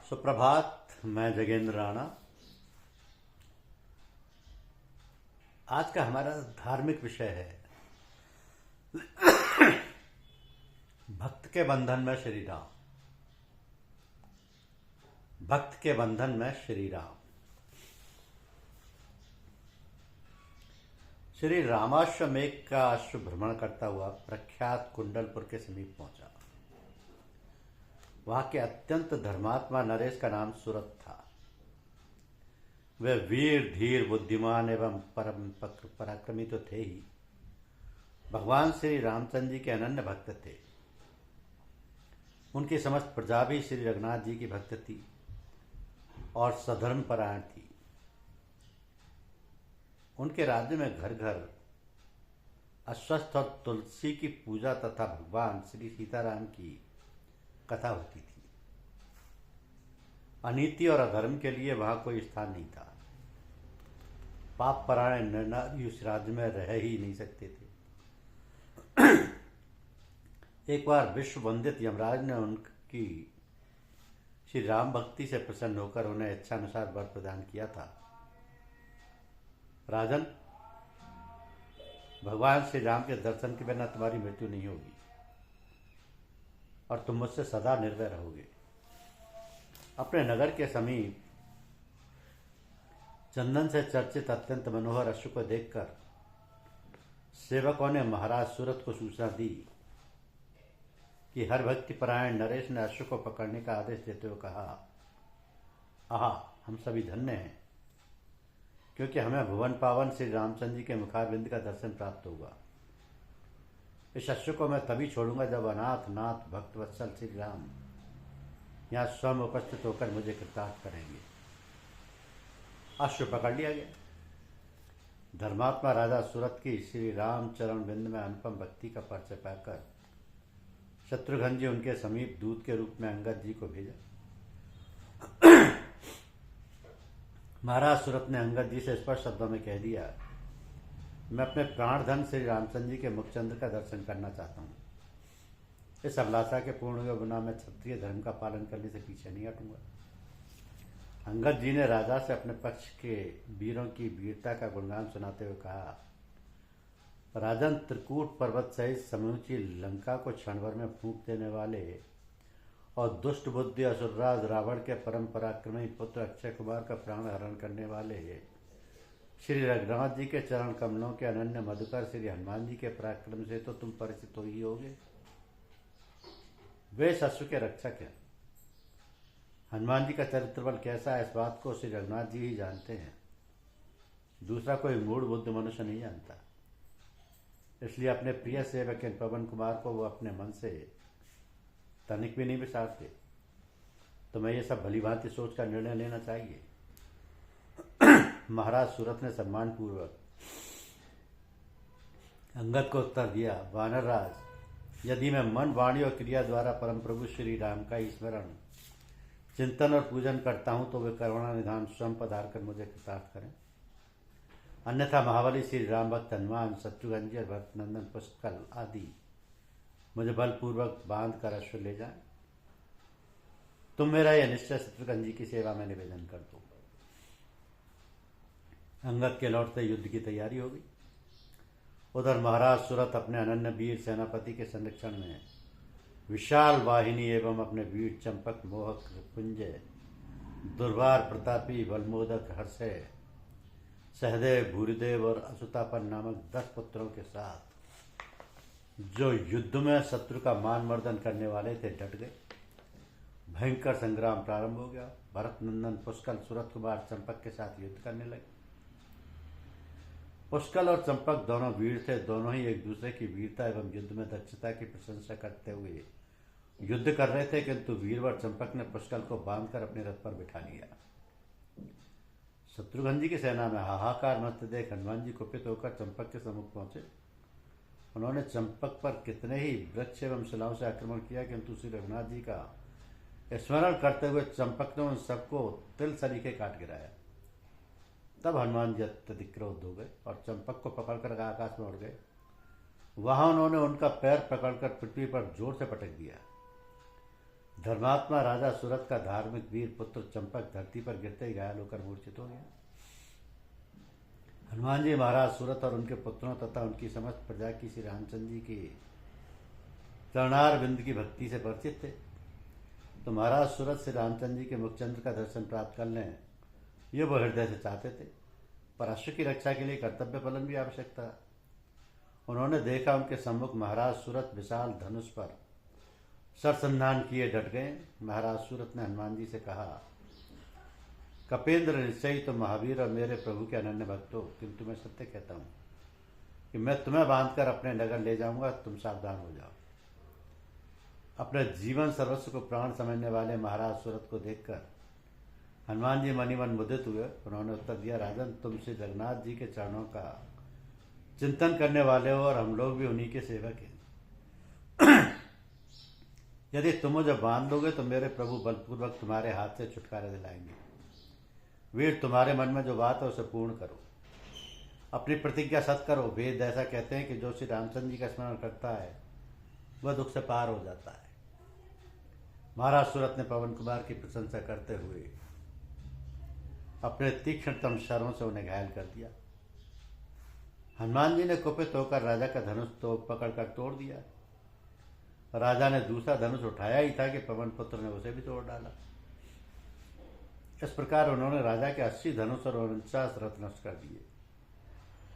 सुप्रभात। मैं जगेंद्र राणा। आज का हमारा धार्मिक विषय है भक्त के बंधन में श्री राम। भक्त के बंधन में श्री राम। श्री रामाश्वमेघ का अश्व भ्रमण करता हुआ प्रख्यात कुंडलपुर के समीप पहुंचा। वहां के अत्यंत धर्मात्मा नरेश का नाम सूरत था। वे वीर धीर बुद्धिमान एवं परम पराक्रमी तो थे ही, भगवान श्री रामचंद्र जी के अनन्य भक्त थे। उनकी समस्त प्रजा भी श्री रघुनाथ जी की भक्त थी और सधर्म परायण थी। उनके राज्य में घर घर अश्वत्थ और तुलसी की पूजा तथा भगवान श्री सीताराम की कथा होती थी। अनीति और अधर्म के लिए वहां कोई स्थान नहीं था। पाप परायण नर उस राज्य में रह ही नहीं सकते थे। एक बार विश्व वंदित यमराज ने उनकी श्री राम भक्ति से प्रसन्न होकर उन्हें इच्छानुसार वर प्रदान किया था। राजन, भगवान श्री राम के दर्शन के बिना तुम्हारी मृत्यु नहीं होगी और तुम मुझसे सदा निर्भय रहोगे। अपने नगर के समीप चंदन से चर्चित अत्यंत मनोहर अश्व को देखकर सेवकों ने महाराज सूरत को सूचना दी कि हर भक्ति परायण नरेश ने अश्व को पकड़ने का आदेश देते हुए कहा, आहा, हम सभी धन्य हैं, क्योंकि हमें भुवन पावन श्री रामचंद्र जी के मुखारबिंद का दर्शन प्राप्त होगा। इस अश्व को मैं तभी छोड़ूंगा जब अनाथ नाथ भक्तवत्सल श्री राम यहाँ स्वयं उपस्थित होकर मुझे कृतार्थ करेंगे। अश्व पकड़ लिया गया। धर्मात्मा राजा सूरत की श्री राम चरण बिंद में अनुपम भक्ति का परिचय पाकर शत्रुघ्न जी उनके समीप दूत के रूप में अंगद जी को भेजा। महाराज सूरत ने अंगद जी से स्पष्ट शब्दों में कह दिया, मैं अपने प्राणधन श्री रामचंद्र जी के मुखचंद्र का दर्शन करना चाहता हूँ। इस अभिलाषा के पूर्ण हुए बिना मैं क्षत्रिय धर्म का पालन करने से पीछे नहीं हटूंगा। अंगद जी ने राजा से अपने पक्ष के वीरों की वीरता का गुणगान सुनाते हुए कहा, राजन, त्रिकूट पर्वत सहित समूची लंका को क्षणभर में फूंक देने वाले और दुष्ट बुद्धि असुरराज रावण के परम पराक्रमी पुत्र अक्षय कुमार का प्राण हरण करने वाले श्री रघुनाथ जी के चरण कमलों के अनन्य मधुकर श्री हनुमान जी के पराक्रम से तो तुम परिचित हो ही होगे। वे अश्व के रक्षक हैं। हनुमान जी का चरित्र बल कैसा है, इस बात को श्री रघुनाथ जी ही जानते हैं। दूसरा कोई मूढ़ बुद्ध मनुष्य नहीं जानता। इसलिए अपने प्रिय सेवक पवन कुमार को वो अपने मन से तनिक भी नहीं विसारते। तो मैं ये सब भली भांति सोच कर निर्णय लेना चाहिए। महाराज सूरत ने सम्मान पूर्वक अंगद को उत्तर दिया, वानर राज, यदि मैं मन वाणी और क्रिया द्वारा परम प्रभु श्री राम का स्मरण चिंतन और पूजन करता हूं तो वे करुणा निधान स्वयं पधार कर मुझे कृतार्थ करें। अन्यथा महाबली श्री राम भक्त हनुमान, शत्रुघ्न जी और भरतनंदन पुष्कल आदि मुझे बलपूर्वक बांध कर अश्व ले जाए। तुम मेरा यह निश्चय शत्रुघ्न जी की सेवा में निवेदन कर दो। अंगद के लौटते युद्ध की तैयारी हो गई। उधर महाराज सूरत अपने अनन्य वीर सेनापति के संरक्षण में विशाल वाहिनी एवं अपने वीर चंपक मोहक पुंजय दुर्वार प्रतापी बलमोदक हर्षय सहदेव भूरिदेव और असुतापन नामक 10 पुत्रों के साथ जो युद्ध में शत्रु का मान मर्दन करने वाले थे डट गए। भयंकर संग्राम प्रारंभ हो गया। भरत नंदन पुष्कल सूरत कुमार चंपक के साथ युद्ध करने लगे। पुष्कल और चंपक दोनों वीर थे। दोनों ही एक दूसरे की वीरता एवं युद्ध में दक्षता की प्रशंसा करते हुए युद्ध कर रहे थे, किंतु वीरवर चंपक ने पुष्कल को बांधकर अपने रथ पर बिठा लिया। शत्रुघ्न जी की सेना में हाहाकार मचते देख हनुमान जी कुपित होकर चंपक के सम्मुख पहुंचे। उन्होंने चंपक पर कितने ही वृक्ष एवं शिलाओं से आक्रमण किया, किंतु श्री रघुनाथ जी का स्मरण करते हुए चंपक ने उन सबको तिल सलीके काट गिराया। तब हनुमान जी अत्यधिक क्रोध हो गए और चंपक को पकड़कर आकाश में उड़ गए। वहां उन्होंने उनका पैर पकड़कर पृथ्वी पर जोर से पटक दिया। धर्मात्मा राजा सूरत का धार्मिक वीर पुत्र चंपक धरती पर गिरते ही घायल होकर मूर्छित हो गया। हनुमान जी महाराज सूरत और उनके पुत्रों तथा उनकी समस्त प्रजा की श्री रामचंद्र जी की चरणार बिंद की भक्ति से परिचित थे। तो महाराज सूरत श्री रामचंद्र जी के मुखचंद्र का दर्शन प्राप्त कर लें, ये वो हृदय से चाहते थे, पर अश्व की रक्षा के लिए कर्तव्य पालन भी आवश्यक था। उन्होंने देखा उनके सम्मुख महाराज सूरत विशाल धनुष पर सरसंधान किए डट गए। महाराज सूरत ने हनुमान जी से कहा, कपेंद्र निश्चयी तो महावीर और मेरे प्रभु के अनन्य भक्त हो, किंतु मैं सत्य कहता हूँ कि मैं तुम्हें बांधकर अपने नगर ले जाऊंगा, तुम सावधान हो जाओ। अपने जीवन सर्वस्व को प्राण समझने वाले महाराज सूरत को देखकर हनुमान जी मनी मन मुदित हुए। उन्होंने उत्तर दिया, राजन तुम श्री जगन्नाथ जी के चरणों का चिंतन करने वाले हो और हम लोग भी उन्हीं के सेवक हैं। यदि तुम मुझे बांध लोगे तो मेरे प्रभु बलपूर्वक तुम्हारे हाथ से छुटकारा दिलाएंगे। वीर, तुम्हारे मन में जो बात है उसे पूर्ण करो, अपनी प्रतिज्ञा सत करो। वेद ऐसा कहते हैं कि जो श्री रामचंद्र जी का स्मरण करता है वह दुख से पार हो जाता है। महाराज सूरत ने पवन कुमार की प्रशंसा करते हुए अपने तीक्ष्णतम शरों से उन्हें घायल कर दिया। हनुमान जी ने कुपित होकर राजा का धनुष तो पकड़कर तोड़ दिया। राजा ने दूसरा धनुष उठाया ही था कि पवन पुत्र ने उसे भी तोड़ डाला। इस प्रकार उन्होंने राजा के 80 धनुष और 49 रथ नष्ट कर दिए।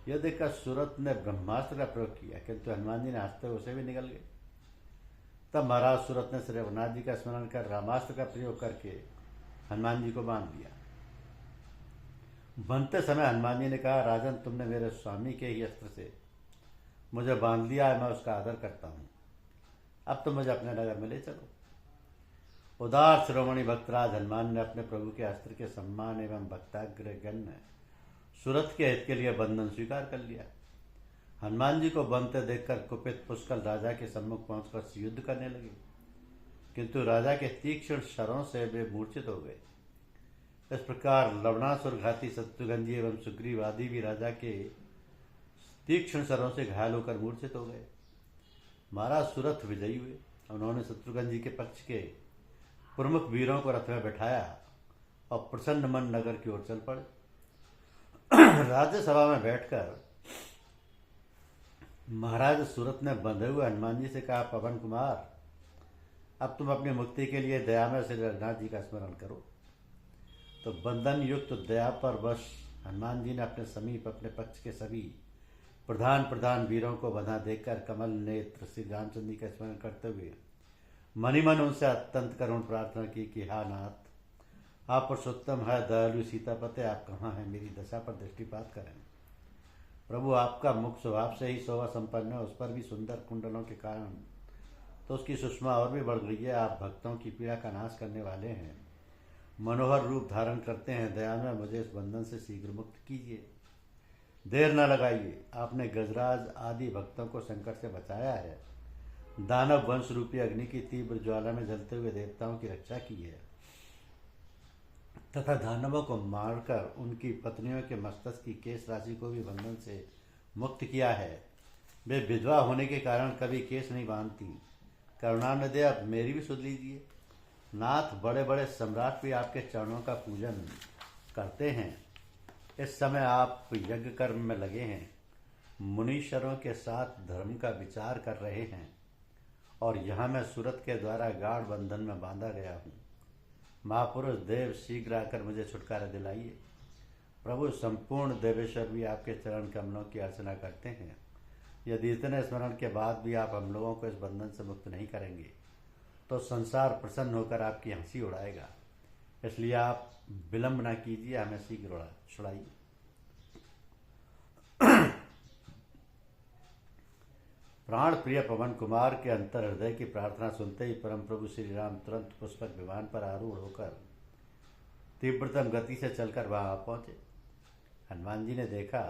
यह देखकर सूरत ने ब्रह्मास्त्र का प्रयोग किया, किंतु हनुमान जी ने हंसते उसे भी निगल गए। तब महाराज सूरत ने श्री रघुनाथ जी का स्मरण कर रामास्त्र का प्रयोग करके हनुमान जी को बांध दिया। बनते समय हनुमान जी ने कहा, राजन तुमने मेरे स्वामी के ही अस्त्र से मुझे बांध लिया है, मैं उसका आदर करता हूँ। अब तुम मुझे अपने नगर में ले चलो। उदार शिरोमणि भक्तराज हनुमान ने अपने प्रभु के अस्त्र के सम्मान एवं भक्ताग्रगण्य सूरत के हित के लिए बंधन स्वीकार कर लिया। हनुमान जी को बनते देखकर कुपित पुष्कल राजा के सम्मुख पहुंचकर युद्ध करने लगे, किंतु राजा के तीक्ष्ण शरों से वे मूर्छित हो गए। इस प्रकार लवणासुर घाती शत्रुघ्न जी एवं सुग्रीव आदि भी राजा के तीक्ष्ण शरों से घायल होकर मूर्छित हो गए। महाराज सूरत विजयी हुए। उन्होंने शत्रुघ्न जी के पक्ष के प्रमुख वीरों को रथ में बैठाया और प्रसन्न मन नगर की ओर चल पड़े। राज्यसभा में बैठकर महाराज सूरत ने बंधे हुए हनुमान जी से कहा, पवन कुमार, अब तुम अपनी मुक्ति के लिए दयामय श्री रघुनाथ जी का स्मरण करो। तो बंधन युक्त दया पर वश हनुमान जी ने अपने समीप अपने पक्ष के सभी प्रधान वीरों को बंधा देखकर कमल नेत्र श्री रामचंद्र जी का स्मरण करते हुए मनी मन उनसे अत्यंत करुण प्रार्थना की कि हा नाथ, आप पुरुषोत्तम है, दयालु सीतापते, आप कहाँ हैं? मेरी दशा पर दृष्टिपात करें। प्रभु, आपका मुख स्वभाव से ही शोभा संपन्न है, उस पर भी सुंदर कुंडलों के कारण तो उसकी सुषमा और भी बढ़ गई है। आप भक्तों की पीड़ा का नाश करने वाले हैं, मनोहर रूप धारण करते हैं। दया में मुझे इस बंधन से शीघ्र मुक्त कीजिए, देर न लगाइए। आपने गजराज आदि भक्तों को संकट से बचाया है, दानव वंश रूपी अग्नि की तीव्र ज्वाला में जलते हुए देवताओं की रक्षा की है, तथा दानवों को मारकर उनकी पत्नियों के मस्तक की केश राशि को भी बंधन से मुक्त किया है। वे विधवा होने के कारण कभी केश नहीं बांधती। करुणानिधि, अब मेरी भी सुध लीजिए। नाथ, बड़े बड़े सम्राट भी आपके चरणों का पूजन करते हैं। इस समय आप यज्ञ कर्म में लगे हैं, मुनीश्वरों के साथ धर्म का विचार कर रहे हैं, और यहाँ मैं सूरत के द्वारा गाढ़ बंधन में बांधा गया हूँ। महापुरुष देव, शीघ्र आकर मुझे छुटकारा दिलाइए। प्रभु, संपूर्ण देवेश्वर भी आपके चरण कमलों की अर्चना करते हैं। यदि इतने स्मरण के बाद भी आप हम लोगों को इस बंधन से मुक्त नहीं करेंगे तो संसार प्रसन्न होकर आपकी हंसी उड़ाएगा। इसलिए आप विलंब न कीजिए, हमें शीघ्र छुड़ाइए। प्राण प्रिय पवन कुमार के अंतर हृदय की प्रार्थना सुनते ही परम प्रभु श्री राम तुरंत पुष्पक विमान पर आरूढ़ होकर तीव्रतम गति से चलकर वहां पहुंचे। हनुमान जी ने देखा,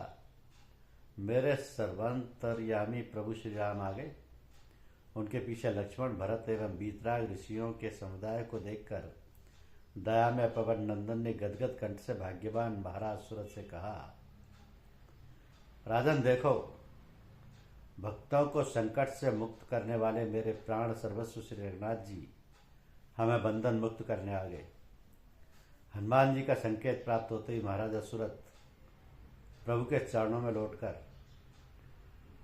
मेरे सर्वांतर्यामी प्रभु श्री राम आ गए। उनके पीछे लक्ष्मण, भरत एवं बीतराग ऋषियों के समुदाय को देखकर दया में पवन नंदन ने गदगद कंठ से भाग्यवान महाराज सूरत से कहा, राजन देखो, भक्तों को संकट से मुक्त करने वाले मेरे प्राण सर्वस्व श्री रघुनाथ जी हमें बंधन मुक्त करने आ गए। हनुमान जी का संकेत प्राप्त होते ही महाराजा सुरत प्रभु के चरणों में लौटकर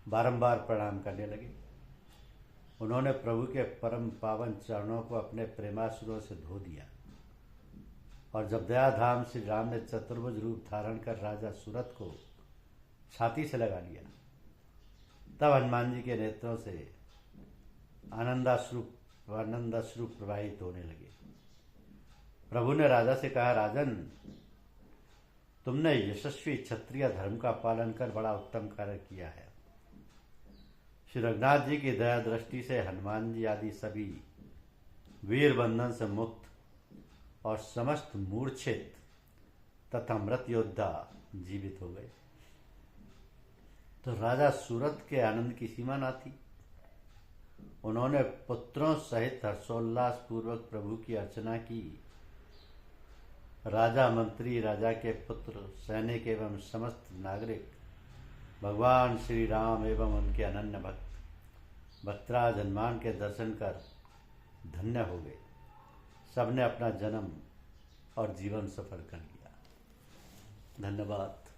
बारंबार प्रणाम करने लगे। उन्होंने प्रभु के परम पावन चरणों को अपने प्रेमाश्रुओं से धो दिया और जब दयाधाम श्री राम ने चतुर्भुज रूप धारण कर राजा सुरत को छाती से लगा लिया, तब हनुमान जी के नेत्रों से आनंदाश्रु प्रवाहित होने लगे। प्रभु ने राजा से कहा, राजन, तुमने यशस्वी क्षत्रिय धर्म का पालन कर बड़ा उत्तम कार्य किया है। श्री रघुनाथ जी की दया दृष्टि से हनुमान जी आदि सभी वीर बंधन से मुक्त और समस्त मूर्छित तथा मृत योद्धा जीवित हो गए। तो राजा सूरत के आनंद की सीमा न थी। उन्होंने पुत्रों सहित हर्षोल्लास पूर्वक प्रभु की अर्चना की। राजा, मंत्री, राजा के पुत्र, सैनिक एवं समस्त नागरिक भगवान श्री राम एवं उनके अनन्य भक्त भक्तराज हनुमान के दर्शन कर धन्य हो गए। सबने अपना जन्म और जीवन सफल कर लिया। धन्यवाद।